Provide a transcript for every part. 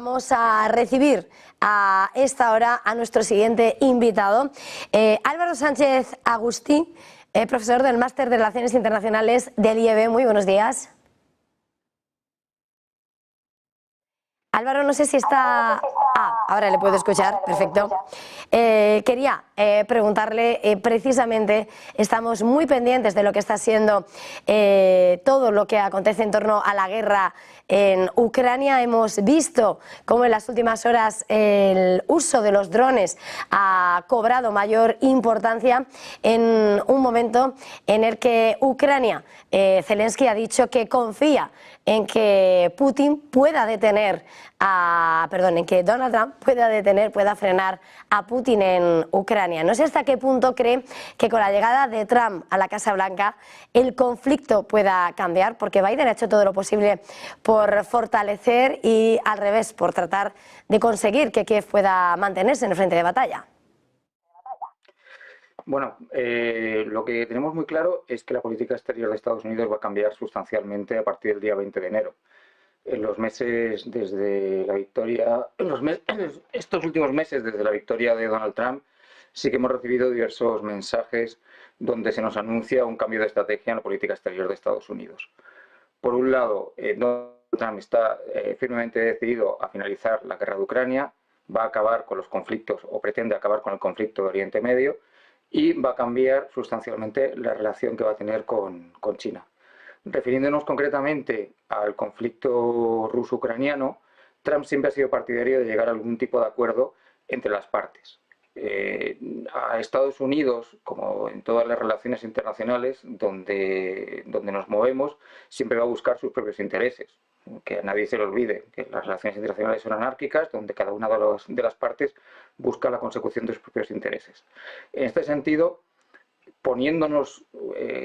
Vamos a recibir a esta hora a nuestro siguiente invitado, Álvaro Sánchez Agustí, profesor del Máster de Relaciones Internacionales del IEB. Muy buenos días. Álvaro, no sé si está... ahora le puedo escuchar, perfecto. Quería preguntarle, precisamente, estamos muy pendientes de lo que está siendo todo lo que acontece en torno a la guerra en Ucrania. Hemos visto cómo en las últimas horas el uso de los drones ha cobrado mayor importancia en un momento en el que Ucrania, Zelensky ha dicho que confía en que en que Donald Trump pueda frenar a Putin en Ucrania. No sé hasta qué punto cree que con la llegada de Trump a la Casa Blanca el conflicto pueda cambiar, porque Biden ha hecho todo lo posible por fortalecer y al revés, por tratar de conseguir que Kiev pueda mantenerse en el frente de batalla. Bueno, lo que tenemos muy claro es que la política exterior de Estados Unidos va a cambiar sustancialmente a partir del día 20 de enero. En los meses desde la victoria, estos últimos meses desde la victoria de Donald Trump, sí que hemos recibido diversos mensajes donde se nos anuncia un cambio de estrategia en la política exterior de Estados Unidos. Por un lado, Donald Trump está firmemente decidido a finalizar la guerra de Ucrania, va a acabar con los conflictos o pretende acabar con el conflicto de Oriente Medio y va a cambiar sustancialmente la relación que va a tener con China. Refiriéndonos concretamente al conflicto ruso-ucraniano, Trump siempre ha sido partidario de llegar a algún tipo de acuerdo entre las partes. A Estados Unidos, como en todas las relaciones internacionales donde nos movemos, siempre va a buscar sus propios intereses. Que a nadie se le olvide que las relaciones internacionales son anárquicas, donde cada una de las partes busca la consecución de sus propios intereses. En este sentido, poniéndonos,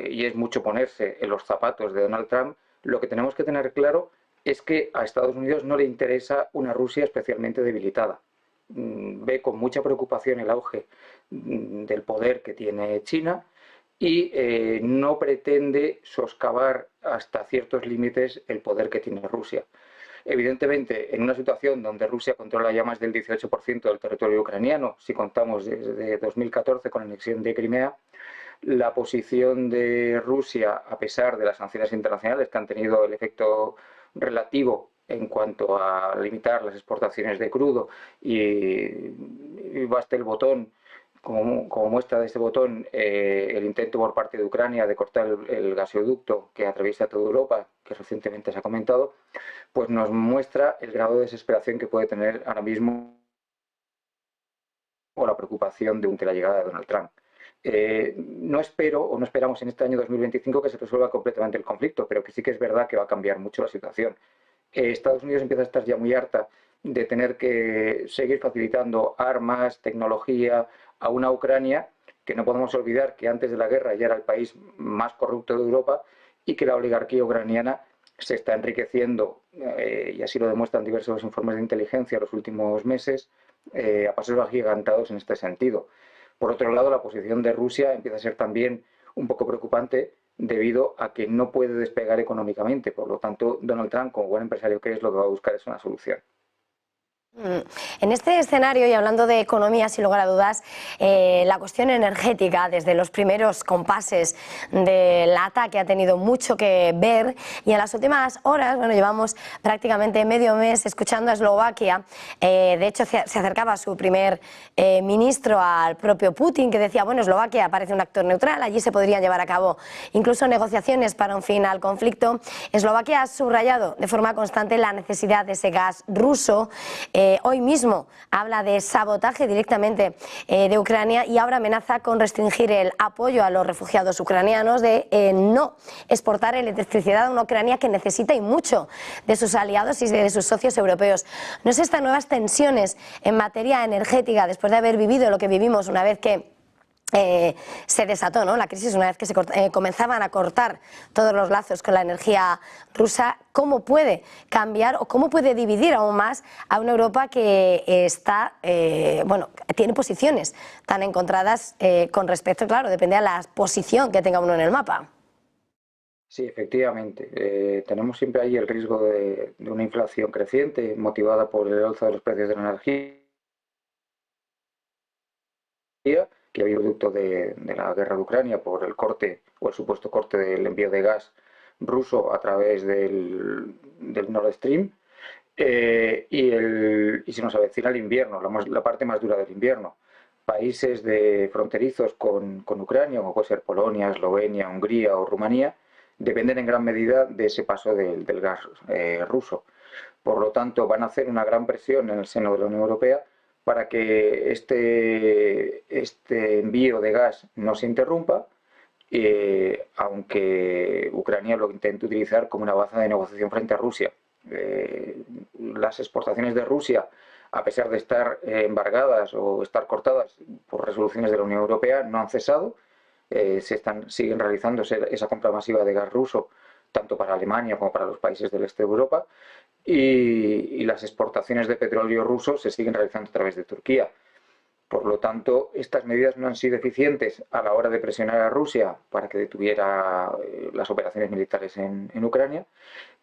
y es mucho ponerse en los zapatos de Donald Trump, lo que tenemos que tener claro es que a Estados Unidos no le interesa una Rusia especialmente debilitada. Ve con mucha preocupación el auge del poder que tiene China y no pretende soscavar hasta ciertos límites el poder que tiene Rusia. Evidentemente, en una situación donde Rusia controla ya más del 18% del territorio ucraniano, si contamos desde 2014 con la anexión de Crimea, la posición de Rusia, a pesar de las sanciones internacionales que han tenido el efecto relativo en cuanto a limitar las exportaciones de crudo, y basta el botón, como muestra de este botón, el intento por parte de Ucrania de cortar el gasoducto que atraviesa toda Europa, que recientemente se ha comentado, pues nos muestra el grado de desesperación que puede tener ahora mismo o la preocupación de la llegada de Donald Trump. No esperamos en este año 2025 que se resuelva completamente el conflicto, pero que sí que es verdad que va a cambiar mucho la situación. Estados Unidos empieza a estar ya muy harta de tener que seguir facilitando armas, tecnología a una Ucrania que no podemos olvidar que antes de la guerra ya era el país más corrupto de Europa y que la oligarquía ucraniana se está enriqueciendo, y así lo demuestran diversos informes de inteligencia en los últimos meses, a pasos agigantados en este sentido. Por otro lado, la posición de Rusia empieza a ser también un poco preocupante debido a que no puede despegar económicamente. Por lo tanto, Donald Trump, como buen empresario que es, lo que va a buscar es una solución. En este escenario, y hablando de economía, sin lugar a dudas, la cuestión energética, desde los primeros compases del ataque, ha tenido mucho que ver, y en las últimas horas, bueno, llevamos prácticamente medio mes escuchando a Eslovaquia. De hecho, se acercaba su primer ministro al propio Putin, que decía, bueno, Eslovaquia parece un actor neutral, allí se podrían llevar a cabo incluso negociaciones para un fin al conflicto. Eslovaquia ha subrayado de forma constante la necesidad de ese gas ruso. Hoy mismo habla de sabotaje directamente de Ucrania y ahora amenaza con restringir el apoyo a los refugiados ucranianos, de no exportar electricidad a una Ucrania que necesita y mucho de sus aliados y de sus socios europeos. ¿No es estas nuevas tensiones en materia energética, después de haber vivido lo que vivimos una vez que se desató, ¿no?, la crisis, una vez que se comenzaban a cortar todos los lazos con la energía rusa, cómo puede cambiar o cómo puede dividir aún más a una Europa que está, tiene posiciones tan encontradas con respecto, claro, depende de la posición que tenga uno en el mapa? Sí, efectivamente. Tenemos siempre ahí el riesgo de una inflación creciente motivada por el alza de los precios de la energía que ha habido producto de la guerra de Ucrania por el corte o el supuesto corte del envío de gas ruso a través del Nord Stream. Y se nos avecina el invierno, la parte más dura del invierno. Países de fronterizos con Ucrania, como puede ser Polonia, Eslovenia, Hungría o Rumanía, dependen en gran medida de ese paso del gas ruso. Por lo tanto, van a hacer una gran presión en el seno de la Unión Europea para que este envío de gas no se interrumpa, aunque Ucrania lo intente utilizar como una baza de negociación frente a Rusia. Las exportaciones de Rusia, a pesar de estar embargadas o estar cortadas por resoluciones de la Unión Europea, no han cesado. Siguen realizándose esa compra masiva de gas ruso, tanto para Alemania como para los países del este de Europa, y las exportaciones de petróleo ruso se siguen realizando a través de Turquía. Por lo tanto, estas medidas no han sido eficientes a la hora de presionar a Rusia para que detuviera las operaciones militares en Ucrania,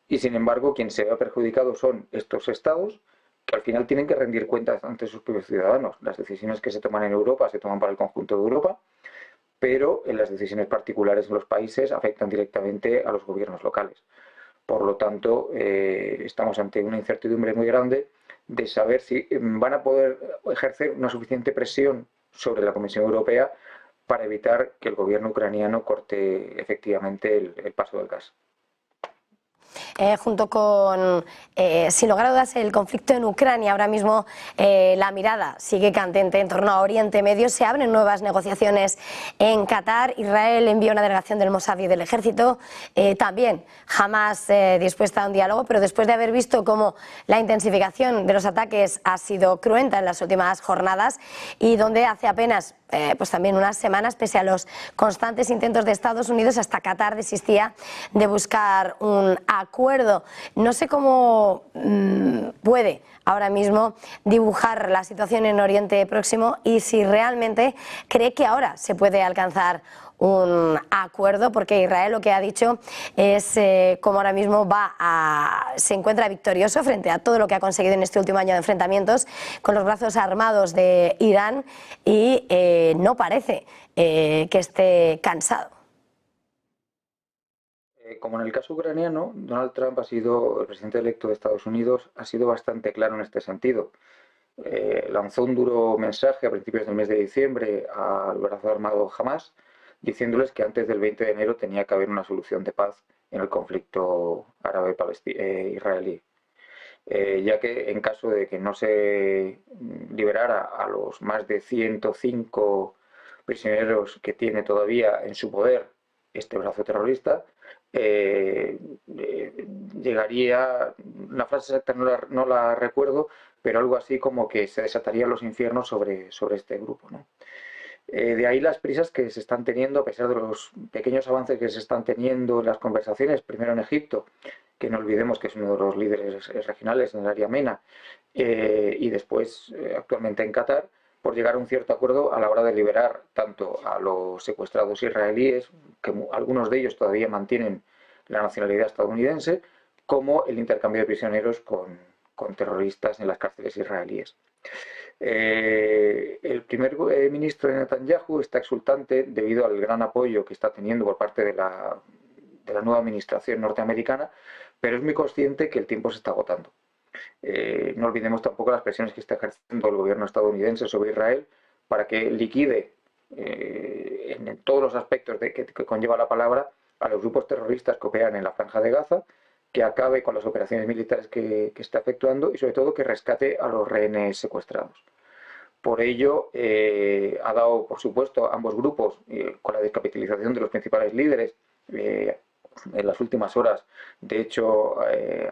y sin embargo, quien se ve perjudicado son estos estados que al final tienen que rendir cuentas ante sus propios ciudadanos. Las decisiones que se toman en Europa se toman para el conjunto de Europa, pero en las decisiones particulares en los países afectan directamente a los gobiernos locales. Por lo tanto, estamos ante una incertidumbre muy grande de saber si van a poder ejercer una suficiente presión sobre la Comisión Europea para evitar que el gobierno ucraniano corte efectivamente el paso del gas. Junto con, sin lugar a dudas, el conflicto en Ucrania, ahora mismo la mirada sigue candente en torno a Oriente Medio. Se abren nuevas negociaciones en Qatar. Israel envía una delegación del Mossad y del Ejército. También Hamas dispuesta a un diálogo, pero después de haber visto cómo la intensificación de los ataques ha sido cruenta en las últimas jornadas y donde hace apenas pues también unas semanas, pese a los constantes intentos de Estados Unidos, hasta Qatar desistía de buscar un acuerdo. No sé cómo puede ahora mismo dibujar la situación en Oriente Próximo y si realmente cree que ahora se puede alcanzar un acuerdo, porque Israel lo que ha dicho es cómo ahora mismo se encuentra victorioso frente a todo lo que ha conseguido en este último año de enfrentamientos con los brazos armados de Irán y no parece que esté cansado. Como en el caso ucraniano, Donald Trump el presidente electo de Estados Unidos, ha sido bastante claro en este sentido. Lanzó un duro mensaje a principios del mes de diciembre al brazo armado Hamas, diciéndoles que antes del 20 de enero tenía que haber una solución de paz en el conflicto árabe-israelí. Ya que en caso de que no se liberara a los más de 105 prisioneros que tiene todavía en su poder este brazo terrorista, llegaría, la frase exacta no la recuerdo, pero algo así como que se desatarían los infiernos sobre este grupo, ¿no? De ahí las prisas que se están teniendo, a pesar de los pequeños avances que se están teniendo en las conversaciones, primero en Egipto, que no olvidemos que es uno de los líderes regionales en el área MENA, y después actualmente en Qatar, por llegar a un cierto acuerdo a la hora de liberar tanto a los secuestrados israelíes, que algunos de ellos todavía mantienen la nacionalidad estadounidense, como el intercambio de prisioneros con terroristas en las cárceles israelíes. El primer ministro de Netanyahu está exultante debido al gran apoyo que está teniendo por parte de la nueva administración norteamericana, pero es muy consciente que el tiempo se está agotando. No olvidemos tampoco las presiones que está ejerciendo el gobierno estadounidense sobre Israel para que liquide en todos los aspectos que conlleva la palabra a los grupos terroristas que operan en la Franja de Gaza, que acabe con las operaciones militares que está efectuando y sobre todo que rescate a los rehenes secuestrados. Por ello, ha dado, por supuesto, a ambos grupos, con la descapitalización de los principales líderes, en las últimas horas, de hecho,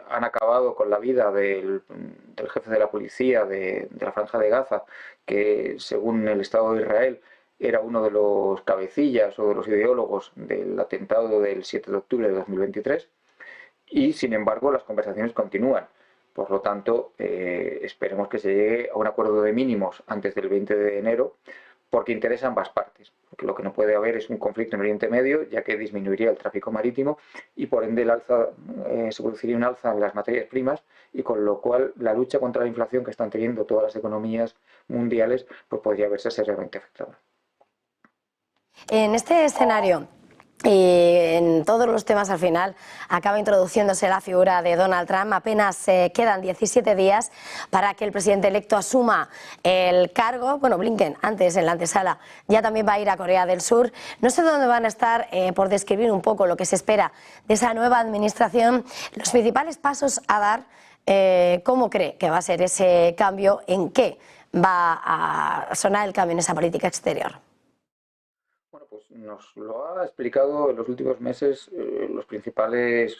han acabado con la vida del jefe de la policía de la Franja de Gaza, que según el Estado de Israel era uno de los cabecillas o de los ideólogos del atentado del 7 de octubre de 2023, y sin embargo las conversaciones continúan. Por lo tanto, esperemos que se llegue a un acuerdo de mínimos antes del 20 de enero porque interesa a ambas partes. Porque lo que no puede haber es un conflicto en Oriente Medio, ya que disminuiría el tráfico marítimo y por ende se produciría un alza en las materias primas, y con lo cual la lucha contra la inflación que están teniendo todas las economías mundiales pues podría verse seriamente afectada. En este escenario y en todos los temas, al final acaba introduciéndose la figura de Donald Trump. Apenas quedan 17 días para que el presidente electo asuma el cargo. Bueno, Blinken, antes en la antesala, ya también va a ir a Corea del Sur. No sé dónde van a estar, por describir un poco lo que se espera de esa nueva administración, los principales pasos a dar. ¿Cómo cree que va a ser ese cambio? ¿En qué va a sonar el cambio en esa política exterior? Bueno, pues nos lo ha explicado en los últimos meses los principales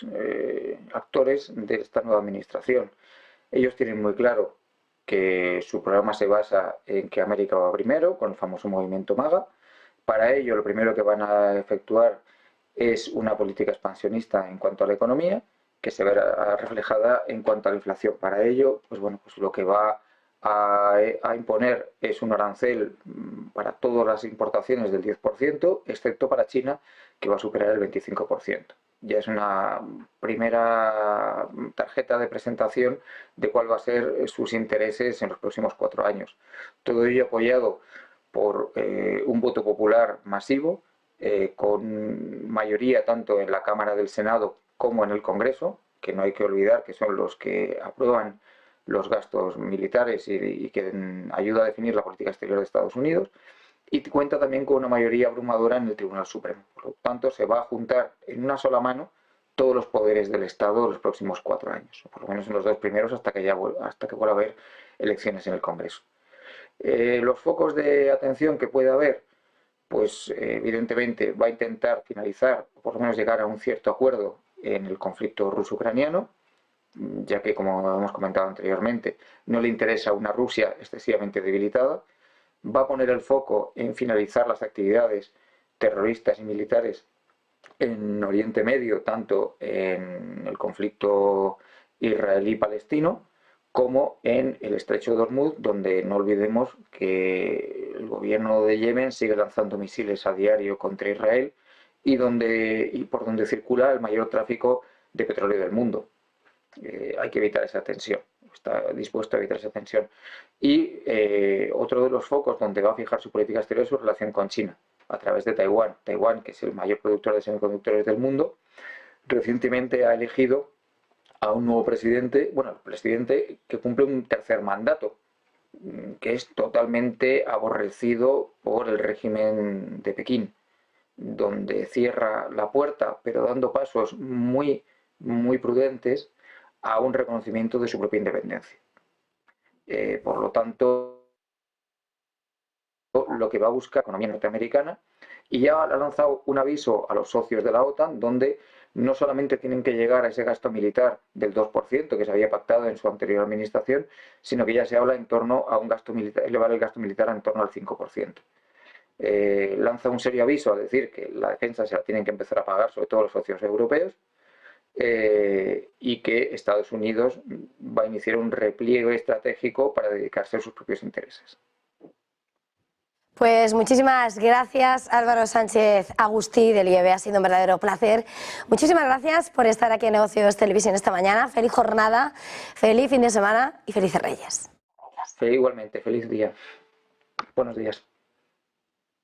actores de esta nueva administración. Ellos tienen muy claro que su programa se basa en que América va primero, con el famoso movimiento MAGA. Para ello, lo primero que van a efectuar es una política expansionista en cuanto a la economía, que se verá reflejada en cuanto a la inflación. Para ello, pues bueno, pues lo que va a imponer es un arancel para todas las importaciones del 10%, excepto para China, que va a superar el 25%. Ya es una primera tarjeta de presentación de cuál va a ser sus intereses en los próximos 4 años. Todo ello apoyado por un voto popular masivo, con mayoría tanto en la Cámara del Senado como en el Congreso, que no hay que olvidar que son los que aprueban los gastos militares y que ayuda a definir la política exterior de Estados Unidos, y cuenta también con una mayoría abrumadora en el Tribunal Supremo. Por lo tanto, se va a juntar en una sola mano todos los poderes del Estado los próximos 4 años, o por lo menos en los 2 primeros, hasta que vuelva a haber elecciones en el Congreso. Los focos de atención que puede haber, pues evidentemente va a intentar finalizar, o por lo menos llegar a un cierto acuerdo en el conflicto ruso-ucraniano, ya que, como hemos comentado anteriormente, no le interesa una Rusia excesivamente debilitada. Va a poner el foco en finalizar las actividades terroristas y militares en Oriente Medio, tanto en el conflicto israelí-palestino como en el estrecho de Hormuz, donde no olvidemos que el gobierno de Yemen sigue lanzando misiles a diario contra Israel y por donde circula el mayor tráfico de petróleo del mundo. Hay que evitar esa tensión, está dispuesto a evitar esa tensión. Y otro de los focos donde va a fijar su política exterior es su relación con China, a través de Taiwán. Taiwán, que es el mayor productor de semiconductores del mundo, recientemente ha elegido a un nuevo presidente, bueno, el presidente que cumple un tercer mandato, que es totalmente aborrecido por el régimen de Pekín, donde cierra la puerta, pero dando pasos muy, muy prudentes a un reconocimiento de su propia independencia. Por lo tanto, lo que va a buscar la economía norteamericana, y ya ha lanzado un aviso a los socios de la OTAN, donde no solamente tienen que llegar a ese gasto militar del 2% que se había pactado en su anterior administración, sino que ya se habla en torno a un gasto militar, elevar el gasto militar en torno al 5%. Lanza un serio aviso a decir que la defensa se la tienen que empezar a pagar, sobre todo los socios europeos, y que Estados Unidos va a iniciar un repliegue estratégico para dedicarse a sus propios intereses. Pues muchísimas gracias, Álvaro Sánchez Agustí del IEB, ha sido un verdadero placer. Muchísimas gracias por estar aquí en Negocios Televisión esta mañana. Feliz jornada, feliz fin de semana y felices Reyes. Igualmente, feliz día. Buenos días.